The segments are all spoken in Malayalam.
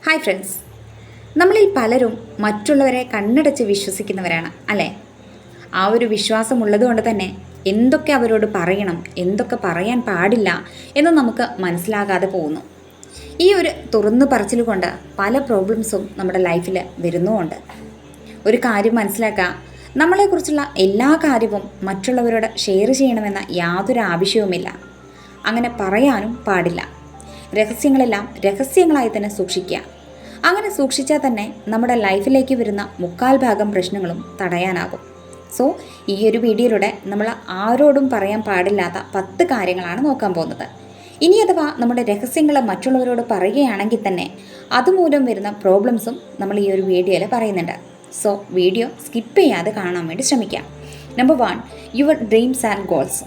ഹായ് ഫ്രണ്ട്സ്, നമ്മളിൽ പലരും മറ്റുള്ളവരെ കണ്ണടച്ച് വിശ്വസിക്കുന്നവരാണ് അല്ലേ? ആ ഒരു വിശ്വാസം ഉള്ളതുകൊണ്ട് തന്നെ എന്തൊക്കെ അവരോട് പറയണം, എന്തൊക്കെ പറയാൻ പാടില്ല എന്ന് നമുക്ക് മനസ്സിലാകാതെ പോകുന്നു. ഈ ഒരു തുറന്നു പറച്ചിൽ കൊണ്ട് പല പ്രോബ്ലംസും നമ്മുടെ ലൈഫിൽ വരുന്നുമുണ്ട്. ഒരു കാര്യം മനസ്സിലാക്കുക, നമ്മളെക്കുറിച്ചുള്ള എല്ലാ കാര്യവും മറ്റുള്ളവരോട് ഷെയർ ചെയ്യണമെന്ന യാതൊരു ആവശ്യവുമില്ല. അങ്ങനെ പറയാനും പാടില്ല. രഹസ്യങ്ങളെല്ലാം രഹസ്യങ്ങളായി തന്നെ സൂക്ഷിക്കുക. അങ്ങനെ സൂക്ഷിച്ചാൽ തന്നെ നമ്മുടെ ലൈഫിലേക്ക് വരുന്ന മുക്കാൽ ഭാഗം പ്രശ്നങ്ങളും തടയാനാകും. സോ ഈ ഒരു വീഡിയോയിലൂടെ നമ്മൾ ആരോടും പറയാൻ പാടില്ലാത്ത 10 കാര്യങ്ങളാണ് നോക്കാൻ പോകുന്നത്. ഇനി അഥവാ നമ്മുടെ രഹസ്യങ്ങൾ മറ്റുള്ളവരോട് പറയുകയാണെങ്കിൽ തന്നെ അതുമൂലം വരുന്ന പ്രോബ്ലംസും നമ്മൾ ഈ ഒരു വീഡിയോയിൽ പറയുന്നുണ്ട്. സോ വീഡിയോ സ്കിപ്പ് ചെയ്യാതെ കാണാൻ വേണ്ടി ശ്രമിക്കാം. Number 1, your dreams and goals.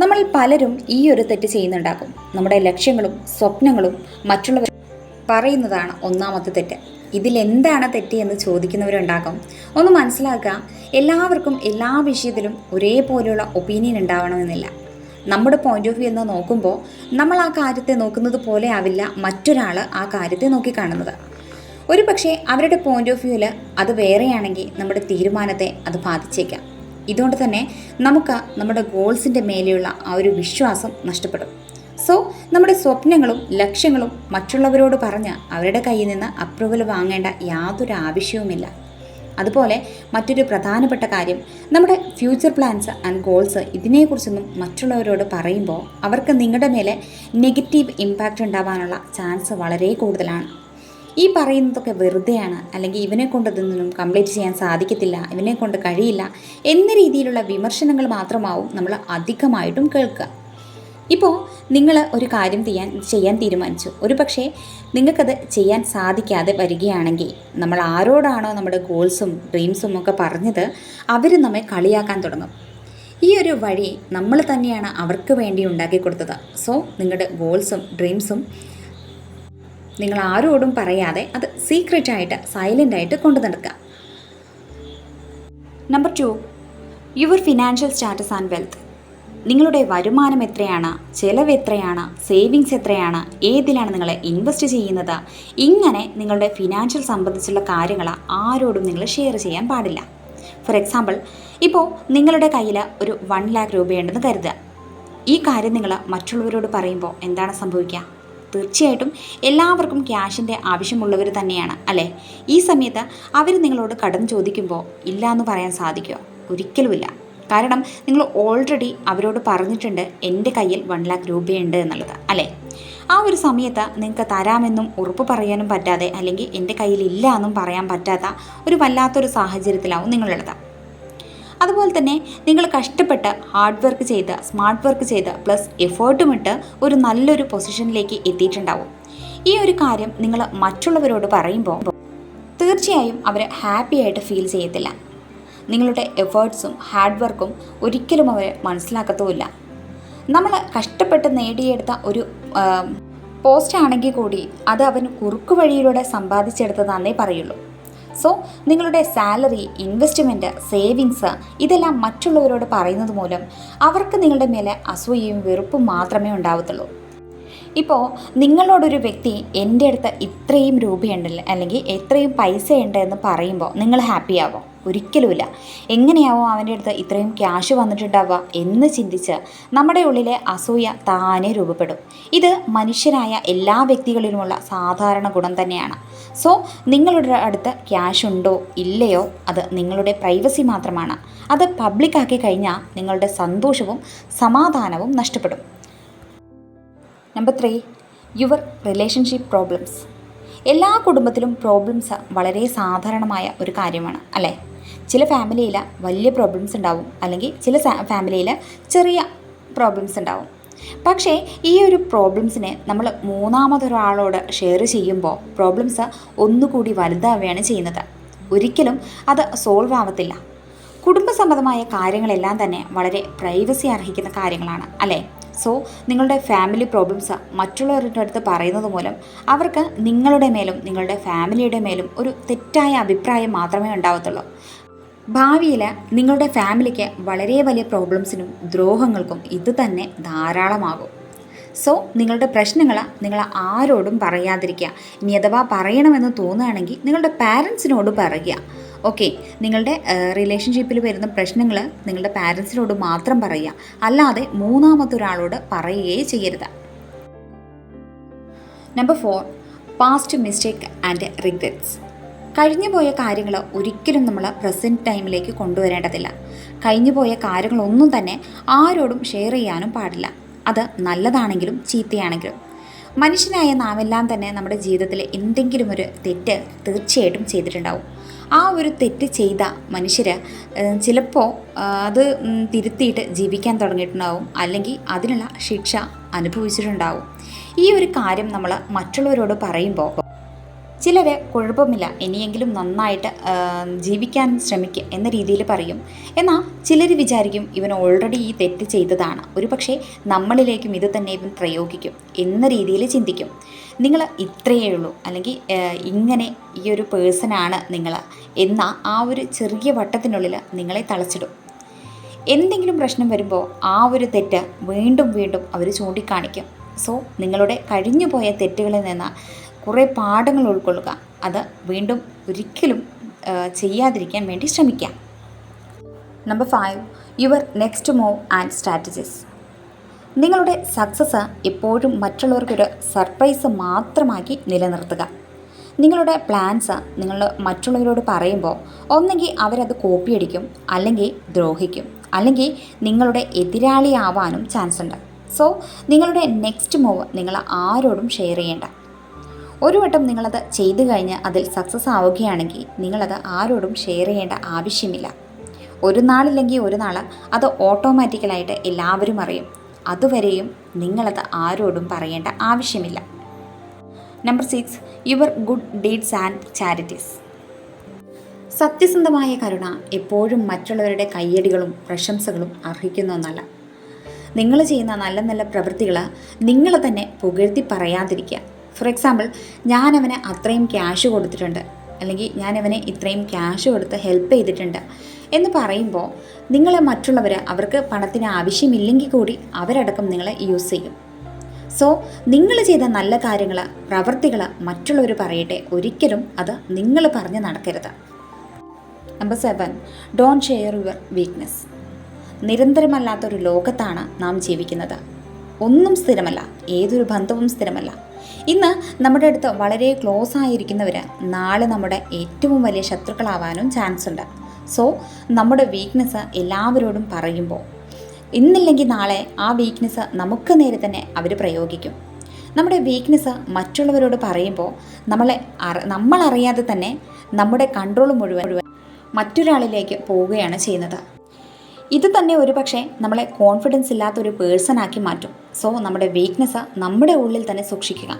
നമ്മൾ പലരും ഈ ഒരു തെറ്റ് ചെയ്യുന്നുണ്ടാകും. നമ്മുടെ ലക്ഷ്യങ്ങളും സ്വപ്നങ്ങളും മറ്റുള്ളവർ പറയുന്നതാണ് ഒന്നാമത്തെ തെറ്റ്. ഇതിലെന്താണ് തെറ്റ് എന്ന് ചോദിക്കുന്നവരുണ്ടാകും. ഒന്ന് മനസ്സിലാക്കുക, എല്ലാവർക്കും എല്ലാ വിഷയത്തിലും ഒരേപോലെയുള്ള ഒപ്പീനിയൻ ഉണ്ടാവണമെന്നില്ല. നമ്മുടെ പോയിന്റ് ഓഫ് വ്യൂ എന്ന് നോക്കുമ്പോൾ നമ്മൾ ആ കാര്യത്തെ നോക്കുന്നത് പോലെ ആവില്ല മറ്റൊരാൾ ആ കാര്യത്തെ നോക്കിക്കാണുന്നത്. ഒരു പക്ഷേ അവരുടെ പോയിന്റ് ഓഫ് വ്യൂവിൽ അത് വേറെയാണെങ്കിൽ നമ്മുടെ തീരുമാനത്തെ അത് ബാധിച്ചേക്കാം. ഇതുകൊണ്ട് തന്നെ നമുക്ക് നമ്മുടെ ഗോൾസിൻ്റെ മേലെയുള്ള ആ ഒരു വിശ്വാസം നഷ്ടപ്പെടും. സോ നമ്മുടെ സ്വപ്നങ്ങളും ലക്ഷ്യങ്ങളും മറ്റുള്ളവരോട് പറഞ്ഞ് അവരുടെ കയ്യിൽ നിന്ന് അപ്രൂവൽ വാങ്ങേണ്ട യാതൊരു ആവശ്യവുമില്ല. അതുപോലെ മറ്റൊരു പ്രധാനപ്പെട്ട കാര്യം, നമ്മുടെ ഫ്യൂച്ചർ പ്ലാൻസ് ആൻഡ് ഗോൾസ് ഇതിനെക്കുറിച്ചൊന്നും മറ്റുള്ളവരോട് പറയുമ്പോൾ അവർക്ക് നിങ്ങളുടെ മേലെ നെഗറ്റീവ് ഇമ്പാക്റ്റ് ഉണ്ടാവാനുള്ള ചാൻസ് വളരെ കൂടുതലാണ്. ഈ പറയുന്നതൊക്കെ വെറുതെയാണ്, അല്ലെങ്കിൽ ഇവനെ കൊണ്ട് ഇതൊന്നും കംപ്ലീറ്റ് ചെയ്യാൻ സാധിക്കത്തില്ല, ഇവനെ കൊണ്ട് കഴിയില്ല എന്ന രീതിയിലുള്ള വിമർശനങ്ങൾ മാത്രമാവും നമ്മൾ അധികമായിട്ടും കേൾക്കുക. ഇപ്പോൾ നിങ്ങൾ ഒരു കാര്യം ചെയ്യാൻ തീരുമാനിച്ചു. ഒരു പക്ഷേ നിങ്ങൾക്കത് ചെയ്യാൻ സാധിക്കാതെ വരികയാണെങ്കിൽ നമ്മൾ ആരോടാണോ നമ്മുടെ ഗോൾസും ഡ്രീംസും ഒക്കെ പറഞ്ഞത് അവർ നമ്മെ കളിയാക്കാൻ തുടങ്ങും. ഈ ഒരു വഴി നമ്മൾ തന്നെയാണ് അവർക്ക് വേണ്ടി ഉണ്ടാക്കി കൊടുത്തത്. സോ നിങ്ങളുടെ ഗോൾസും ഡ്രീംസും നിങ്ങൾ ആരോടും പറയാതെ അത് സീക്രറ്റായിട്ട് സൈലൻ്റായിട്ട് കൊണ്ടു നടക്കുക. Number 2, your financial status and wealth. നിങ്ങളുടെ വരുമാനം എത്രയാണ്, ചെലവ് എത്രയാണ്, സേവിങ്സ് എത്രയാണ്, ഏതിലാണ് നിങ്ങൾ ഇൻവെസ്റ്റ് ചെയ്യുന്നത്, ഇങ്ങനെ നിങ്ങളുടെ ഫിനാൻഷ്യൽ സംബന്ധിച്ചുള്ള കാര്യങ്ങൾ ആരോടും നിങ്ങൾ ഷെയർ ചെയ്യാൻ പാടില്ല. ഫോർ എക്സാമ്പിൾ, ഇപ്പോൾ നിങ്ങളുടെ കയ്യിൽ ഒരു 1 lakh രൂപയുണ്ടെന്ന് കരുതുക. ഈ കാര്യം നിങ്ങൾ മറ്റുള്ളവരോട് പറയുമ്പോൾ എന്താണ് സംഭവിക്കുക? തീർച്ചയായിട്ടും എല്ലാവർക്കും ക്യാഷിൻ്റെ ആവശ്യമുള്ളവർ തന്നെയാണ് അല്ലേ? ഈ സമയത്ത് അവർ നിങ്ങളോട് കടം ചോദിക്കുമ്പോൾ ഇല്ല എന്ന് പറയാൻ സാധിക്കുമോ? ഒരിക്കലുമില്ല. കാരണം നിങ്ങൾ ഓൾറെഡി അവരോട് പറഞ്ഞിട്ടുണ്ട് എൻ്റെ കയ്യിൽ 1 lakh രൂപയുണ്ട് എന്നുള്ളത് അല്ലേ? ആ ഒരു സമയത്ത് നിങ്ങൾക്ക് തരാമെന്നും ഉറപ്പ് പറയാനും പറ്റാതെ, അല്ലെങ്കിൽ എൻ്റെ കയ്യിൽ ഇല്ല എന്നും പറയാൻ പറ്റാത്ത ഒരു വല്ലാത്തൊരു സാഹചര്യത്തിലാവും നിങ്ങളുള്ളത്. അതുപോലെ തന്നെ നിങ്ങൾ കഷ്ടപ്പെട്ട് ഹാർഡ് വർക്ക് ചെയ്ത്, സ്മാർട്ട് വർക്ക് ചെയ്ത്, പ്ലസ് എഫേർട്ടും ഇട്ട് ഒരു നല്ലൊരു പൊസിഷനിലേക്ക് എത്തിയിട്ടുണ്ടാവും. ഈ ഒരു കാര്യം നിങ്ങൾ മറ്റുള്ളവരോട് പറയുമ്പോൾ തീർച്ചയായും അവർ ഹാപ്പി ആയിട്ട് ഫീൽ ചെയ്യത്തില്ല. നിങ്ങളുടെ എഫേർട്ട്സും ഹാർഡ് വർക്കും ഒരിക്കലും അവർ മനസ്സിലാക്കത്തുമില്ല. നമ്മൾ കഷ്ടപ്പെട്ട് നേടിയെടുത്ത ഒരു പോസ്റ്റ് ആണെങ്കിൽ കൂടി അത് അവൻ കുറുക്കു വഴിയിലൂടെ സമ്പാദിച്ചെടുത്തതാണെന്നേ പറയുള്ളൂ. സോ നിങ്ങളുടെ സാലറി, ഇൻവെസ്റ്റ്മെൻറ്റ്, സേവിങ്സ് ഇതെല്ലാം മറ്റുള്ളവരോട് പറയുന്നത് മൂലം അവർക്ക് നിങ്ങളുടെ മേലെ അസൂയയും വെറുപ്പും മാത്രമേ ഉണ്ടാവത്തുള്ളൂ. ഇപ്പോൾ നിങ്ങളോടൊരു വ്യക്തി എൻ്റെ അടുത്ത് ഇത്രയും രൂപയുണ്ടല്ലോ, അല്ലെങ്കിൽ എത്രയും പൈസ ഉണ്ട് എന്ന് പറയുമ്പോൾ നിങ്ങൾ ഹാപ്പിയാവും? ഒരിക്കലുമില്ല. എങ്ങനെയാവും അവൻ്റെ അടുത്ത് ഇത്രയും ക്യാഷ് വന്നിട്ടുണ്ടാവുക എന്ന് ചിന്തിച്ച് നമ്മുടെ ഉള്ളിലെ അസൂയ താനെ രൂപപ്പെടും. ഇത് മനുഷ്യരായ എല്ലാ വ്യക്തികളിലുമുള്ള സാധാരണ ഗുണം തന്നെയാണ്. സോ നിങ്ങളുടെ അടുത്ത് ക്യാഷ് ഉണ്ടോ ഇല്ലയോ അത് നിങ്ങളുടെ പ്രൈവസി മാത്രമാണ്. അത് പബ്ലിക്കാക്കി കഴിഞ്ഞാൽ നിങ്ങളുടെ സന്തോഷവും സമാധാനവും നഷ്ടപ്പെടും. Number 3, your relationship problems. എല്ലാ കുടുംബത്തിലും പ്രോബ്ലംസ് വളരെ സാധാരണമായ ഒരു കാര്യമാണ് അല്ലേ? ചില ഫാമിലിയിൽ വലിയ പ്രോബ്ലംസ് ഉണ്ടാവും, അല്ലെങ്കിൽ ചില ഫാമിലിയിൽ ചെറിയ പ്രോബ്ലംസ് ഉണ്ടാവും. പക്ഷേ ഈ ഒരു പ്രോബ്ലംസിനെ നമ്മൾ മൂന്നാമതൊരാളോട് ഷെയർ ചെയ്യുമ്പോൾ പ്രോബ്ലംസ് ഒന്നുകൂടി വലുതാവുകയാണ് ചെയ്യുന്നത്. ഒരിക്കലും അത് സോൾവ് ആവത്തില്ല. കുടുംബസംബന്ധമായ കാര്യങ്ങളെല്ലാം തന്നെ വളരെ പ്രൈവസി അർഹിക്കുന്ന കാര്യങ്ങളാണ് അല്ലേ? സോ നിങ്ങളുടെ ഫാമിലി പ്രോബ്ലംസ് മറ്റുള്ളവരുടെ അടുത്ത് പറയുന്നത് മൂലം അവർക്ക് നിങ്ങളുടെ മേലും നിങ്ങളുടെ ഫാമിലിയുടെ മേലും ഒരു തെറ്റായ അഭിപ്രായം മാത്രമേ ഉണ്ടാവത്തുള്ളൂ. ഭാവിയിൽ നിങ്ങളുടെ ഫാമിലിക്ക് വളരെ വലിയ പ്രോബ്ലംസിനും ദ്രോഹങ്ങൾക്കും ഇത് തന്നെ ധാരാളമാകും. സോ നിങ്ങളുടെ പ്രശ്നങ്ങൾ നിങ്ങൾ ആരോടും പറയാതിരിക്കുക. ഇനി അഥവാ പറയണമെന്ന് തോന്നുകയാണെങ്കിൽ നിങ്ങളുടെ പാരൻസിനോട് പറയുക. ഓക്കെ, നിങ്ങളുടെ റിലേഷൻഷിപ്പിൽ വരുന്ന പ്രശ്നങ്ങൾ നിങ്ങളുടെ പാരൻസിനോട് മാത്രം പറയുക, അല്ലാതെ മൂന്നാമതൊരാളോട് പറയുകയേ ചെയ്യരുത്. Number 4, past mistake and regrets. കഴിഞ്ഞു പോയ കാര്യങ്ങൾ ഒരിക്കലും നമ്മൾ പ്രസൻറ്റ് ടൈമിലേക്ക് കൊണ്ടുവരേണ്ടതില്ല. കഴിഞ്ഞു പോയ കാര്യങ്ങളൊന്നും തന്നെ ആരോടും ഷെയർ ചെയ്യാനും പാടില്ല. അത് നല്ലതാണെങ്കിലും ചീത്തയാണെങ്കിലും. മനുഷ്യനായ നാമെല്ലാം തന്നെ നമ്മുടെ ജീവിതത്തിൽ എന്തെങ്കിലും ഒരു തെറ്റ് തീർച്ചയായിട്ടും ചെയ്തിട്ടുണ്ടാവും. ആ ഒരു തെറ്റ് ചെയ്ത മനുഷ്യർ ചിലപ്പോൾ അത് തിരുത്തിയിട്ട് ജീവിക്കാൻ തുടങ്ങിയിട്ടുണ്ടാവും, അല്ലെങ്കിൽ അതിനുള്ള ശിക്ഷ അനുഭവിച്ചിട്ടുണ്ടാവും. ഈ ഒരു കാര്യം നമ്മൾ മറ്റുള്ളവരോട് പറയുമ്പോൾ ചിലർ കുഴപ്പമില്ല, ഇനിയെങ്കിലും നന്നായിട്ട് ജീവിക്കാൻ ശ്രമിക്കുക എന്ന രീതിയിൽ പറയും. എന്നാൽ ചിലർ വിചാരിക്കും ഇവൻ ഓൾറെഡി ഈ തെറ്റ് ചെയ്തതാണ്, ഒരു പക്ഷേ നമ്മളിലേക്കും ഇത് തന്നെ ഇവൻ പ്രയോഗിക്കും എന്ന രീതിയിൽ ചിന്തിക്കും. നിങ്ങൾ ഇത്രയേ ഉള്ളൂ, അല്ലെങ്കിൽ ഇങ്ങനെ ഈ ഒരു പേഴ്സണാണ് നിങ്ങൾ എന്ന ആ ഒരു ചെറിയ വട്ടത്തിനുള്ളിൽ നിങ്ങളെ തളച്ചിടും. എന്തെങ്കിലും പ്രശ്നം വരുമ്പോൾ ആ ഒരു തെറ്റ് വീണ്ടും വീണ്ടും അവർ ചൂണ്ടിക്കാണിക്കും. സോ നിങ്ങളുടെ കഴിഞ്ഞു പോയ തെറ്റുകളിൽ നിന്ന് കുറേ പാഠങ്ങൾ ഉൾക്കൊള്ളുക. അത് വീണ്ടും ഒരിക്കലും ചെയ്യാതിരിക്കാൻ വേണ്ടി ശ്രമിക്കാം. Number 5, your next move and strategies. നിങ്ങളുടെ സക്സസ് എപ്പോഴും മറ്റുള്ളവർക്കൊരു സർപ്രൈസ് മാത്രമാക്കി നിലനിർത്തുക. നിങ്ങളുടെ പ്ലാൻസ് നിങ്ങൾ മറ്റുള്ളവരോട് പറയുമ്പോൾ ഒന്നെങ്കിൽ അവരത് കോപ്പിയടിക്കും, അല്ലെങ്കിൽ ദ്രോഹിക്കും, അല്ലെങ്കിൽ നിങ്ങളുടെ എതിരാളിയാവാനും ചാൻസ് ഉണ്ട്. സോ നിങ്ങളുടെ നെക്സ്റ്റ് മൂവ് നിങ്ങൾ ആരോടും ഷെയർ ചെയ്യേണ്ട. ഒരു വട്ടം നിങ്ങളത് ചെയ്തു കഴിഞ്ഞ് അതിൽ സക്സസ് ആവുകയാണെങ്കിൽ നിങ്ങളത് ആരോടും ഷെയർ ചെയ്യേണ്ട ആവശ്യമില്ല. ഒരു നാളില്ലെങ്കിൽ ഒരു നാൾ അത് ഓട്ടോമാറ്റിക്കലായിട്ട് എല്ലാവരും അറിയും. അതുവരെയും നിങ്ങളത് ആരോടും പറയേണ്ട ആവശ്യമില്ല. Number 6, your good deeds and charities. സത്യസന്ധമായ കരുണ എപ്പോഴും മറ്റുള്ളവരുടെ കയ്യടികളും പ്രശംസകളും അർഹിക്കുന്ന ഒന്നല്ല. നിങ്ങൾ ചെയ്യുന്ന നല്ല നല്ല പ്രവൃത്തികൾ നിങ്ങൾ തന്നെ പുകഴ്ത്തി പറയാതിരിക്കുക. ഫോർ എക്സാമ്പിൾ, ഞാനവന് അത്രയും ക്യാഷ് കൊടുത്തിട്ടുണ്ട്, അല്ലെങ്കിൽ ഞാനവനെ ഇത്രയും ക്യാഷ് കൊടുത്ത് ഹെൽപ്പ് ചെയ്തിട്ടുണ്ട് എന്ന് പറയുമ്പോൾ നിങ്ങളെ മറ്റുള്ളവർ അവർക്ക് പണത്തിന് ആവശ്യമില്ലെങ്കിൽ കൂടി അവരടക്കം നിങ്ങളെ യൂസ് ചെയ്യും. സോ നിങ്ങൾ ചെയ്ത നല്ല കാര്യങ്ങൾ, പ്രവൃത്തികൾ മറ്റുള്ളവർ പറയട്ടെ, ഒരിക്കലും അത് നിങ്ങൾ പറഞ്ഞ് നടക്കരുത്. Number 7, don't share your weakness. നിരന്തരമല്ലാത്തൊരു ലോകത്താണ് നാം ജീവിക്കുന്നത്. ഒന്നും സ്ഥിരമല്ല, ഏതൊരു ബന്ധവും സ്ഥിരമല്ല. ഇന്ന് നമ്മുടെ അടുത്ത് വളരെ ക്ലോസ് ആയിരിക്കുന്നവർ നാളെ നമ്മുടെ ഏറ്റവും വലിയ ശത്രുക്കളാവാനും ചാൻസ് ഉണ്ട്. സോ നമ്മുടെ വീക്ക്നെസ് എല്ലാവരോടും പറയുമ്പോൾ ഇന്നില്ലെങ്കിൽ നാളെ ആ വീക്ക്നെസ് നമുക്ക് നേരെ തന്നെ അവർ പ്രയോഗിക്കും. നമ്മുടെ വീക്ക്നെസ് മറ്റുള്ളവരോട് പറയുമ്പോൾ നമ്മളറിയാതെ തന്നെ നമ്മുടെ കൺട്രോൾ മുഴുവൻ മറ്റൊരാളിലേക്ക് പോവുകയാണ് ചെയ്യുന്നത്. ഇത് തന്നെ ഒരു പക്ഷേ നമ്മളെ കോൺഫിഡൻസ് ഇല്ലാത്തൊരു പേഴ്സണാക്കി മാറ്റും. സോ നമ്മുടെ വീക്ക്നെസ് നമ്മുടെ ഉള്ളിൽ തന്നെ സൂക്ഷിക്കുക.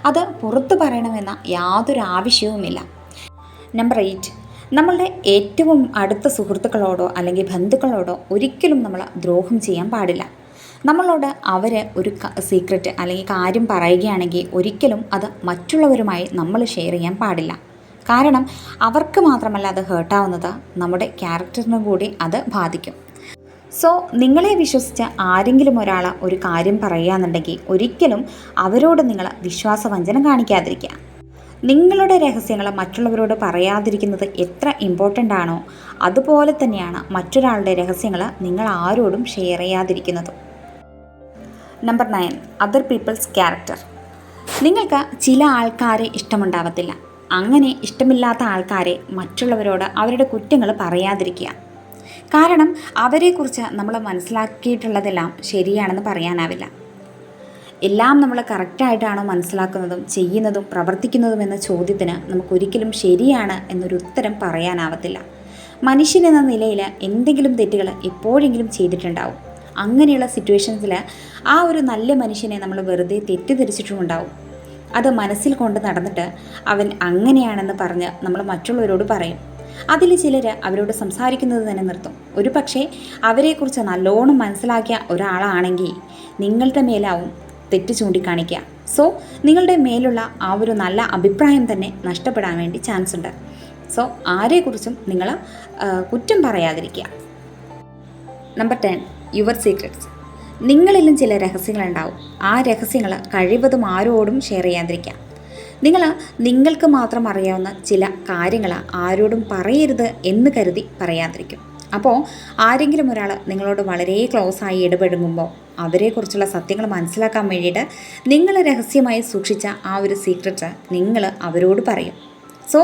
അത് പുറത്തു പറയണമെന്ന യാതൊരു ആവശ്യവുമില്ല. നമ്പർ 8, നമ്മളുടെ ഏറ്റവും അടുത്ത സുഹൃത്തുക്കളോടോ അല്ലെങ്കിൽ ബന്ധുക്കളോടോ ഒരിക്കലും നമ്മൾ ദ്രോഹം ചെയ്യാൻ പാടില്ല. നമ്മളോട് അവർ ഒരു സീക്രറ്റ് അല്ലെങ്കിൽ കാര്യം പറയുകയാണെങ്കിൽ ഒരിക്കലും അത് മറ്റുള്ളവരുമായി നമ്മൾ ഷെയർ ചെയ്യാൻ പാടില്ല. കാരണം അവർക്ക് മാത്രമല്ല അത് ഹേർട്ടാവുന്നത്, നമ്മുടെ ക്യാരക്ടറിനും കൂടി അത് ബാധിക്കും. സോ നിങ്ങളെ വിശ്വസിച്ച് ആരെങ്കിലും ഒരാൾ ഒരു കാര്യം പറയുകയെന്നുണ്ടെങ്കിൽ ഒരിക്കലും അവരോട് നിങ്ങൾ വിശ്വാസവഞ്ചന കാണിക്കാതിരിക്കുക. നിങ്ങളുടെ രഹസ്യങ്ങൾ മറ്റുള്ളവരോട് പറയാതിരിക്കുന്നത് എത്ര ഇമ്പോർട്ടൻ്റ് ആണോ അതുപോലെ തന്നെയാണ് മറ്റൊരാളുടെ രഹസ്യങ്ങൾ നിങ്ങൾ ആരോടും ഷെയർ ചെയ്യാതിരിക്കുന്നതും. Number 9, other people's character. നിങ്ങൾക്ക് ചില ആൾക്കാരെ ഇഷ്ടമുണ്ടാവത്തില്ല. അങ്ങനെ ഇഷ്ടമില്ലാത്ത ആൾക്കാരെ മറ്റുള്ളവരോട് അവരുടെ കുറ്റങ്ങൾ പറയാതിരിക്കുക. കാരണം അവരെക്കുറിച്ച് നമ്മൾ മനസ്സിലാക്കിയിട്ടുള്ളതെല്ലാം ശരിയാണെന്ന് പറയാനാവില്ല. എല്ലാം നമ്മൾ കറക്റ്റായിട്ടാണോ മനസ്സിലാക്കുന്നതും ചെയ്യുന്നതും പ്രവർത്തിക്കുന്നതും എന്ന ചോദ്യത്തിന് നമുക്കൊരിക്കലും ശരിയാണ് എന്നൊരു ഉത്തരം പറയാനാവത്തില്ല. മനുഷ്യൻ എന്ന നിലയിൽ എന്തെങ്കിലും തെറ്റുകൾ എപ്പോഴെങ്കിലും ചെയ്തിട്ടുണ്ടാവും. അങ്ങനെയുള്ള സിറ്റുവേഷൻസിൽ ആ ഒരു നല്ല മനുഷ്യനെ നമ്മൾ വെറുതെ തെറ്റിദ്ധരിച്ചിട്ടുമുണ്ടാവും. അത് മനസ്സിൽ കൊണ്ട് നടന്നിട്ട് അവൻ അങ്ങനെയാണെന്ന് പറഞ്ഞ് നമ്മൾ മറ്റുള്ളവരോട് പറയും. അതിൽ ചിലർ അവരോട് സംസാരിക്കുന്നത് തന്നെ നിർത്തും. ഒരു പക്ഷേ അവരെക്കുറിച്ച് നല്ലോണം മനസ്സിലാക്കിയ ഒരാളാണെങ്കിൽ നിങ്ങളുടെ മേലാവും തെറ്റ് ചൂണ്ടിക്കാണിക്കുക. സോ നിങ്ങളുടെ മേലുള്ള ആ ഒരു നല്ല അഭിപ്രായം തന്നെ നഷ്ടപ്പെടാൻ വേണ്ടി ചാൻസ് ഉണ്ട്. സോ ആരെക്കുറിച്ചും നിങ്ങൾ കുറ്റം പറയാതിരിക്കുക. Number 10, your secrets. നിങ്ങളിലും ചില രഹസ്യങ്ങളുണ്ടാവും. ആ രഹസ്യങ്ങൾ കഴിവതും ആരോടും ഷെയർ ചെയ്യാതിരിക്കാം. നിങ്ങൾക്ക് മാത്രം അറിയാവുന്ന ചില കാര്യങ്ങൾ ആരോടും പറയരുത് എന്ന് കരുതി പറയാതിരിക്കും. അപ്പോൾ ആരെങ്കിലും ഒരാൾ നിങ്ങളോട് വളരെ ക്ലോസ് ആയി ഇടപെടുമ്പോൾ അവരെക്കുറിച്ചുള്ള സത്യങ്ങൾ മനസ്സിലാക്കാൻ വേണ്ടിയിട്ട് നിങ്ങൾ രഹസ്യമായി സൂക്ഷിച്ച ആ ഒരു സീക്രട്ട് നിങ്ങൾ അവരോട് പറയും. സോ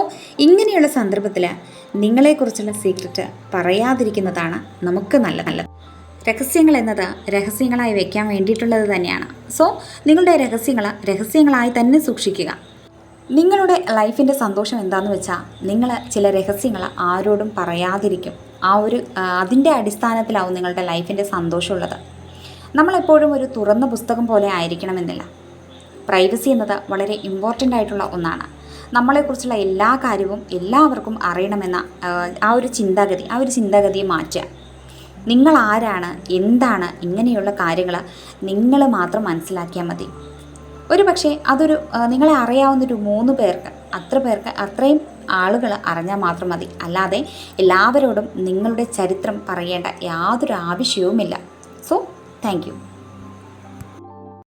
ഇങ്ങനെയുള്ള സന്ദർഭത്തിൽ നിങ്ങളെക്കുറിച്ചുള്ള സീക്രട്ട് പറയാതിരിക്കുന്നതാണ് നമുക്ക് നല്ലത്. രഹസ്യങ്ങൾ എന്നത് രഹസ്യങ്ങളായി വെക്കാൻ വേണ്ടിയിട്ടുള്ളത് തന്നെയാണ്. സോ നിങ്ങളുടെ രഹസ്യങ്ങൾ രഹസ്യങ്ങളായി തന്നെ സൂക്ഷിക്കുക. നിങ്ങളുടെ ലൈഫിൻ്റെ സന്തോഷം എന്താണെന്ന് വെച്ചാൽ നിങ്ങൾ ചില രഹസ്യങ്ങൾ ആരോടും പറയാതിരിക്കും. അതിൻ്റെ അടിസ്ഥാനത്തിലാവും നിങ്ങളുടെ ലൈഫിൻ്റെ സന്തോഷമുള്ളത്. നമ്മളെപ്പോഴും ഒരു തുറന്ന പുസ്തകം പോലെ ആയിരിക്കണമെന്നില്ല. പ്രൈവസി എന്നത് വളരെ ഇമ്പോർട്ടൻ്റ് ആയിട്ടുള്ള ഒന്നാണ്. നമ്മളെക്കുറിച്ചുള്ള എല്ലാ കാര്യവും എല്ലാവർക്കും അറിയണമെന്ന ആ ഒരു ചിന്താഗതിയെ മാറ്റുക. നിങ്ങൾ ആരാണ്, എന്താണ്, ഇങ്ങനെയുള്ള കാര്യങ്ങൾ നിങ്ങൾ മാത്രം മനസ്സിലാക്കിയാൽ മതി. ഒരു പക്ഷേ അതൊരു നിങ്ങളെ അറിയാവുന്നൊരു 3 പേർക്ക് അത്രയും ആളുകൾ അറിഞ്ഞാൽ മാത്രം മതി. അല്ലാതെ എല്ലാവരോടും നിങ്ങളുടെ ചരിത്രം പറയേണ്ട യാതൊരു ആവശ്യവുമില്ല. So thank you.